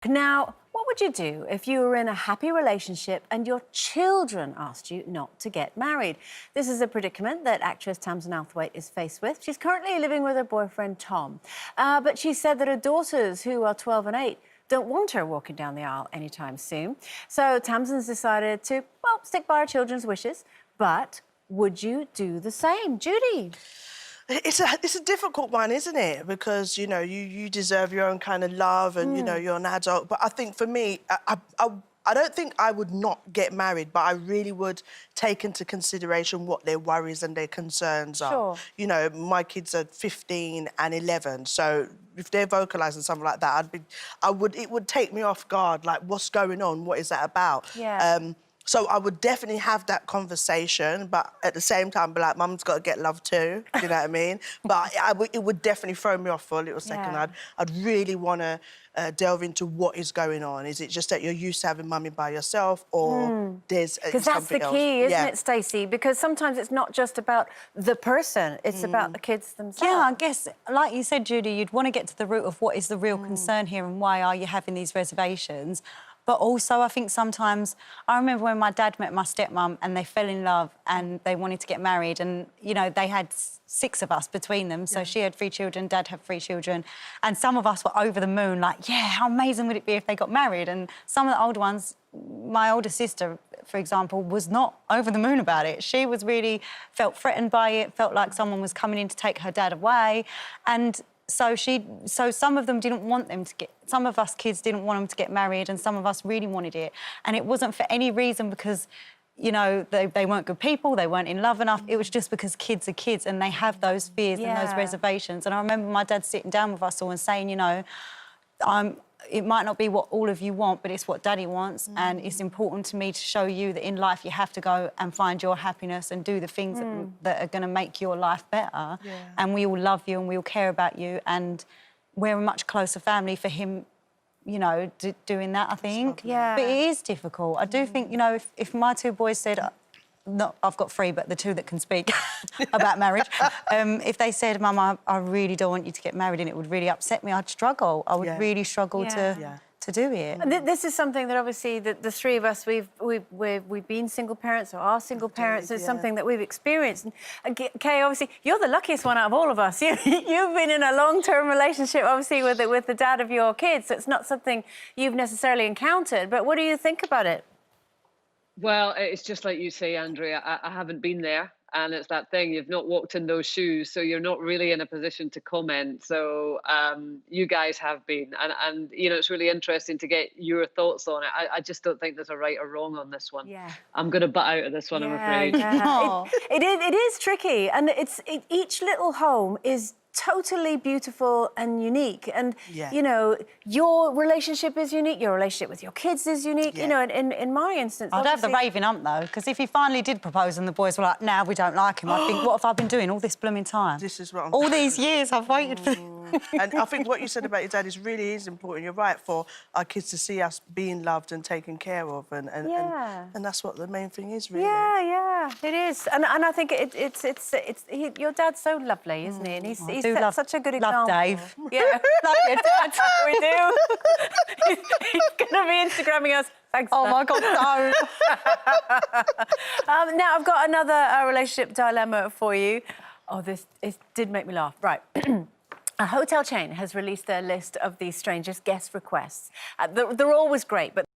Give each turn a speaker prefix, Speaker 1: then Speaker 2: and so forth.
Speaker 1: Now, what would you do if you were in a happy relationship and your children asked you not to get married? This is a predicament that actress Tamsin Outhwaite is faced with. She's currently living with her boyfriend, Tom. But she said that her daughters, who are 12 and 8, don't want her walking down the aisle anytime soon. So Tamsin's decided to, well, stick by her children's wishes. But would you do the same? Judi?
Speaker 2: It's a difficult one, isn't it? Because, you know, you deserve your own kind of love and, you know, you're an adult. But I think for me, I don't think I would not get married, but I really would take into consideration what their worries and their concerns are.
Speaker 1: Sure.
Speaker 2: You know, my kids are 15 and 11, so if they're vocalising something like that, it would take me off guard, like, what's going on? What is that about?
Speaker 1: Yeah.
Speaker 2: So I would definitely have that conversation, but at the same time, be like, Mum's got to get love too. Do you know what I mean? But it would definitely throw me off for a little second.
Speaker 1: Yeah.
Speaker 2: I'd really want to delve into what is going on. Is it just that you're used to having Mummy by yourself, or there's
Speaker 1: because that's the key, isn't it, Stacey? Because sometimes it's not just about the person; it's about the kids themselves.
Speaker 3: Yeah, I guess, like you said, Judi, you'd want to get to the root of what is the real concern here and why are you having these reservations. But also, I think sometimes... I remember when my dad met my stepmum and they fell in love and they wanted to get married and, you know, they had 6 of us between them. So she had 3 children, Dad had 3 children. And some of us were over the moon, like, yeah, how amazing would it be if they got married? And some of the older ones, my older sister, for example, was not over the moon about it. She was really... felt threatened by it, felt like someone was coming in to take her dad away. And... So some of them didn't want them to get... Some of us kids didn't want them to get married and some of us really wanted it. And it wasn't for any reason because, you know, they weren't good people, they weren't in love enough. It was just because kids are kids and they have those fears and those reservations. And I remember my dad sitting down with us all and saying, you know, it might not be what all of you want, but it's what Daddy wants, and it's important to me to show you that in life you have to go and find your happiness and do the things that are going to make your life better. Yeah. And we all love you and we all care about you, and we're a much closer family for him, you know, doing that, I think.
Speaker 1: Yeah.
Speaker 3: But it is difficult. I do think, you know, if my 2 boys said... I've got 3, but the 2 that can speak about marriage. If they said, Mum, I really don't want you to get married and it would really upset me, I'd struggle. I would really struggle to do it.
Speaker 1: And this is something that obviously the 3 of us, we've been single parents or are single parents. It's something that we've experienced. And Kaye, obviously, you're the luckiest one out of all of us. You've been in a long-term relationship, obviously, with the dad of your kids. So it's not something you've necessarily encountered. But what do you think about it?
Speaker 4: Well, it's just like you say, Andrea, I haven't been there. And it's that thing, you've not walked in those shoes, so you're not really in a position to comment. So you guys have been. And you know, it's really interesting to get your thoughts on it. I just don't think there's a right or wrong on this one. Yeah. I'm going to butt out of this one, I'm afraid.
Speaker 1: Yeah. It is tricky. And each little home is totally beautiful and unique, and you know, your relationship is unique, your relationship with your kids is unique. You know, in my instance,
Speaker 3: I'd have the raving ump though, because if he finally did propose and the boys were like, "Nah, we don't like him," I'd think, what have I been doing all this blooming time?
Speaker 2: This is what I'm
Speaker 3: all these years I've waited for.
Speaker 2: And I think what you said about your dad really is important. You're right, for our kids to see us being loved and taken care of, and that's what the main thing is, really.
Speaker 1: Yeah, it is. And I think your dad's so lovely, isn't he? And he's such a good example.
Speaker 3: Love Dave.
Speaker 1: Yeah, love your dad. We do. He's going to be Instagramming us. Thanks,
Speaker 3: oh, my God, no.
Speaker 1: Now, I've got another relationship dilemma for you. Oh, it did make me laugh. Right. A hotel chain has released their list of the strangest guest requests. They're always great, but